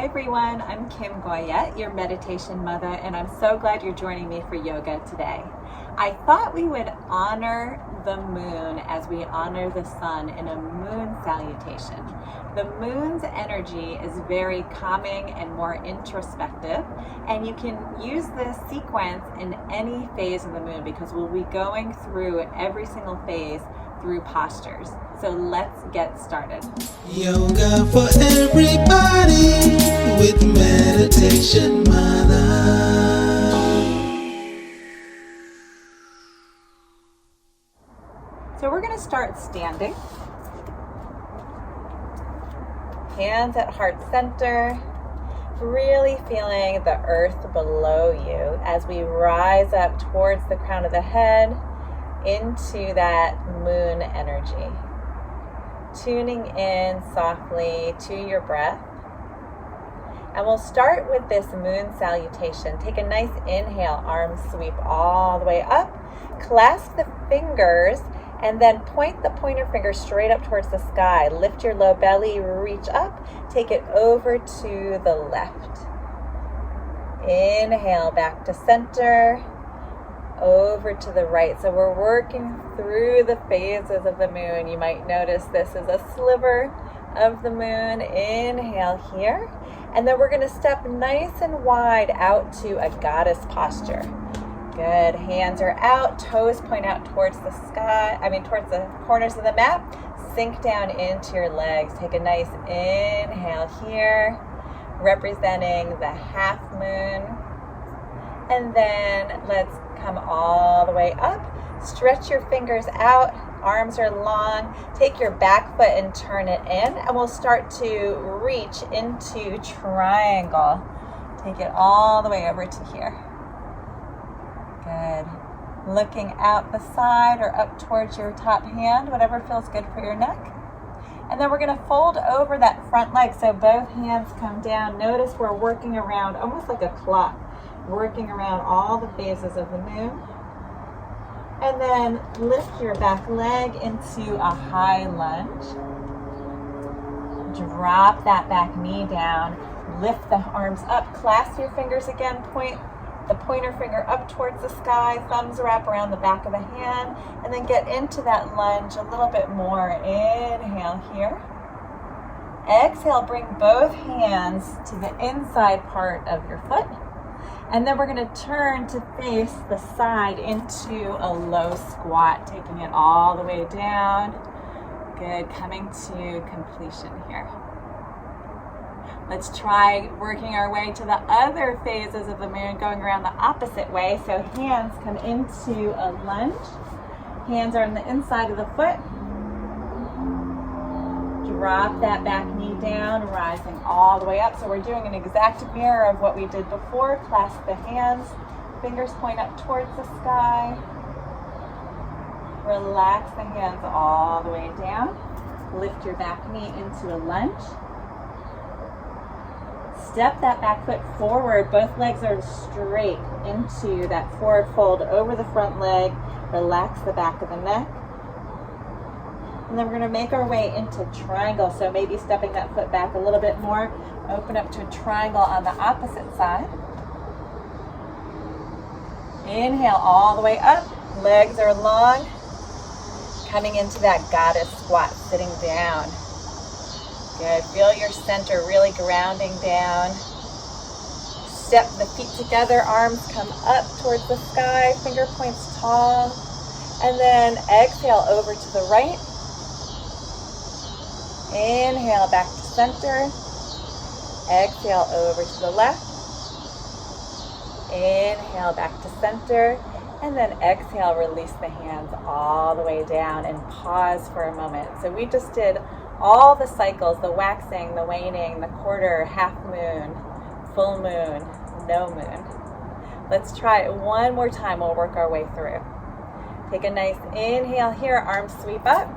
Hi everyone, I'm Kim Goyette, your Meditation Mutha, and I'm so glad you're joining me for yoga today. I thought we would honor the moon as we honor the sun in a moon salutation. The moon's energy is very calming and more introspective, and you can use this sequence in any phase of the moon because we'll be going through every single phase through postures. So let's get started. Yoga for everybody with Meditation Mutha. So we're going to start standing. Hands at heart center, really feeling the earth below you as we rise up towards the crown of the head into that moon energy. Tuning in softly to your breath. And we'll start with this moon salutation. Take a nice inhale, arms sweep all the way up. Clasp the fingers and then point the pointer finger straight up towards the sky. Lift your low belly, reach up. Take it over to the left. Inhale back to center. Over to the right. So we're working through the phases of the moon. You might notice this is a sliver of the moon. Inhale here. And then we're going to step nice and wide out to a goddess posture. Good. Hands are out. Toes point out towards the sky. Towards the corners of the mat. Sink down into your legs. Take a nice inhale here, representing the half moon. And then let's come all the way up. Stretch your fingers out. Arms are long. Take your back foot and turn it in. And we'll start to reach into triangle. Take it all the way over to here. Good. Looking out the side or up towards your top hand, whatever feels good for your neck. And then we're going to fold over that front leg so both hands come down. Notice we're working around almost like a clock. Working around all the phases of the moon. And then lift your back leg into a high lunge. Drop that back knee down. Lift the arms up. Clasp your fingers again. Point the pointer finger up towards the sky. Thumbs wrap around the back of the hand. And then get into that lunge a little bit more. Inhale here. Exhale, bring both hands to the inside part of your foot. And then we're going to turn to face the side into a low squat, taking it all the way down. Good, coming to completion here. Let's try working our way to the other phases of the moon, going around the opposite way. So hands come into a lunge. Hands are on the inside of the foot. Drop that back knee down, rising all the way up. So we're doing an exact mirror of what we did before. Clasp the hands, fingers point up towards the sky. Relax the hands all the way down. Lift your back knee into a lunge. Step that back foot forward. Both legs are straight into that forward fold over the front leg. Relax the back of the neck. And then we're going to make our way into triangle. So maybe stepping that foot back a little bit more. Open up to a triangle on the opposite side. Inhale all the way up. Legs are long. Coming into that goddess squat, sitting down. Good. Feel your center really grounding down. Step the feet together. Arms come up towards the sky. Finger points tall. And then exhale over to the right. Inhale back to center. Exhale over to the left. Inhale back to center. And then exhale, release the hands all the way down and pause for a moment. So we just did all the cycles, the waxing, the waning, the quarter, half moon, full moon, no moon. Let's try it one more time. We'll work our way through. Take a nice inhale here. Arms sweep up.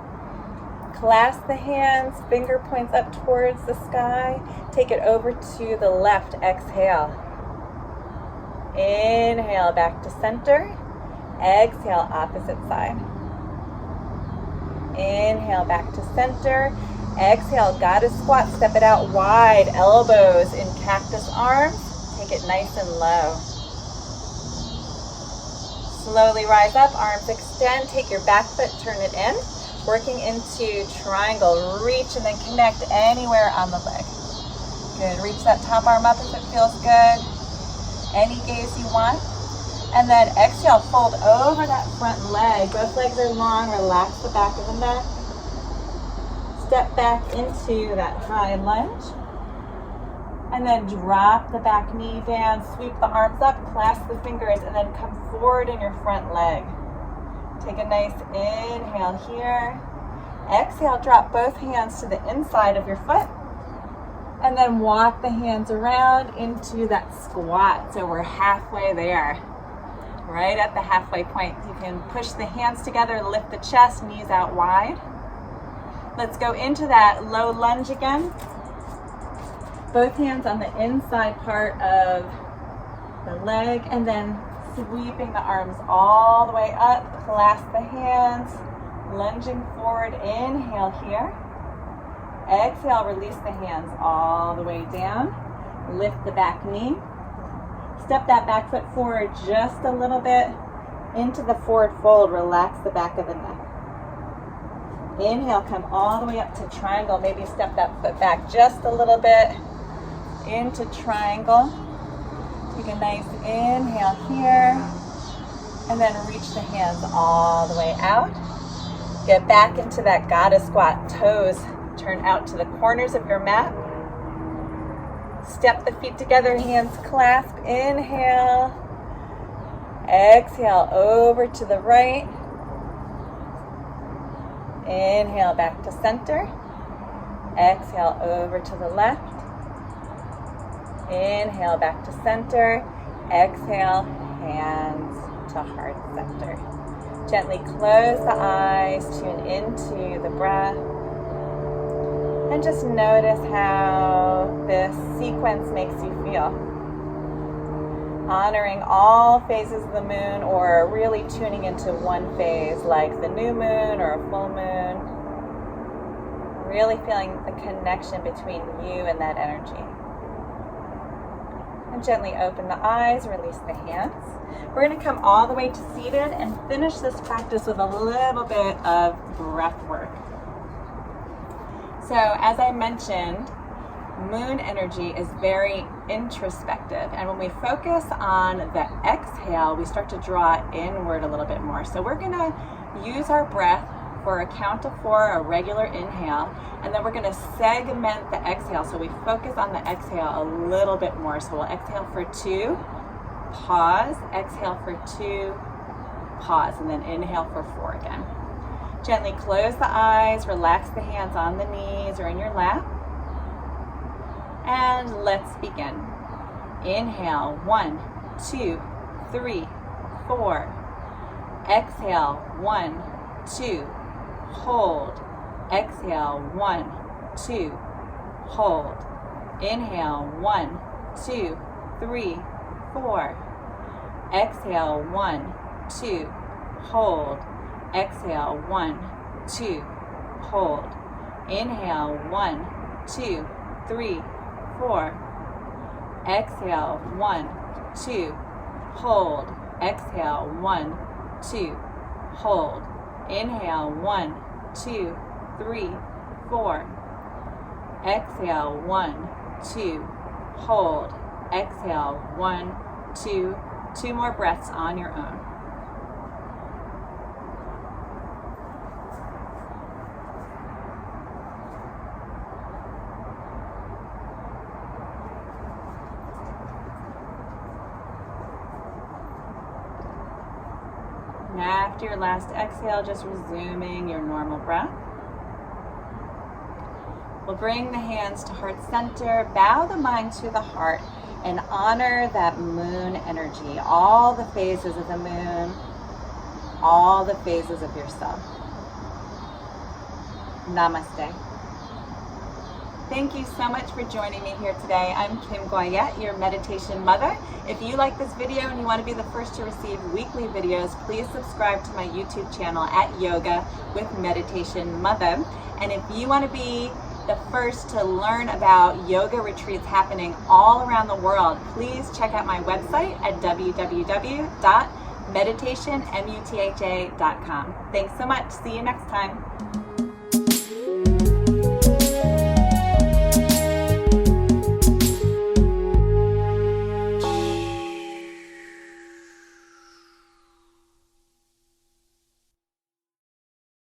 Clasp the hands, finger points up towards the sky. Take it over to the left. Exhale. Inhale back to center. Exhale, opposite side. Inhale back to center. Exhale, goddess squat. Step it out wide. Elbows in arms, take it nice and low. Slowly rise up, arms extend, take your back foot, turn it in, working into triangle. Reach and then connect anywhere on the leg. Good, reach that top arm up if it feels good. Any gaze you want. And then exhale, fold over that front leg. Both legs are long, relax the back of the neck. Step back into that high lunge. And then drop the back knee down, sweep the arms up, clasp the fingers, and then come forward in your front leg. Take a nice inhale here. Exhale, drop both hands to the inside of your foot. And then walk the hands around into that squat. So we're halfway there. Right at the halfway point. You can push the hands together, lift the chest, knees out wide. Let's go into that low lunge again. Both hands on the inside part of the leg, and then sweeping the arms all the way up, clasp the hands, lunging forward, inhale here. Exhale, release the hands all the way down, lift the back knee. Step that back foot forward just a little bit into the forward fold, relax the back of the neck. Inhale, come all the way up to triangle, maybe step that foot back just a little bit into triangle. Take a nice inhale here, and then reach the hands all the way out. Get back into that goddess squat, toes turn out to the corners of your mat. Step the feet together, hands clasp, inhale. Exhale, over to the right. Inhale, back to center. Exhale, over to the left. Inhale, back to center. Exhale, hands to heart center. Gently close the eyes, tune into the breath. And just notice how this sequence makes you feel. Honoring all phases of the moon, or really tuning into one phase like the new moon or a full moon. Really feeling the connection between you and that energy. And gently open the eyes, release the hands. We're going to come all the way to seated and finish this practice with a little bit of breath work. So as I mentioned, moon energy is very introspective, and when we focus on the exhale, we start to draw inward a little bit more. So we're going to use our breath for a count of 4, a regular inhale, and then we're going to segment the exhale, so we focus on the exhale a little bit more. So we'll exhale for 2, pause, exhale for 2, pause, and then inhale for 4 again. Gently close the eyes, relax the hands on the knees or in your lap. And let's begin. Inhale, 1, 2, 3, 4. Exhale, 1, 2, hold. Exhale, 1, 2, hold. Inhale, 1, 2, 3, 4. Exhale, 1, 2, hold. Exhale, 1, 2, hold. Inhale, 1, 2, 3, 4. Exhale, 1, 2, hold. Exhale, 1, 2, hold. Inhale, 1, 2, 3, 4. Exhale, 1, 2, hold. Exhale, 1, 2. 2 more breaths on your own. After your last exhale, just resuming your normal breath. We'll bring the hands to heart center, bow the mind to the heart, and honor that moon energy, all the phases of the moon, all the phases of yourself. Namaste. Thank you so much for joining me here today. I'm Kim Goyette, your meditation mother. If you like this video and you want to be the first to receive weekly videos, please subscribe to my YouTube channel at Yoga with Meditation Mutha. And if you want to be the first to learn about yoga retreats happening all around the world, please check out my website at www.meditationmutha.com. Thanks so much. See you next time.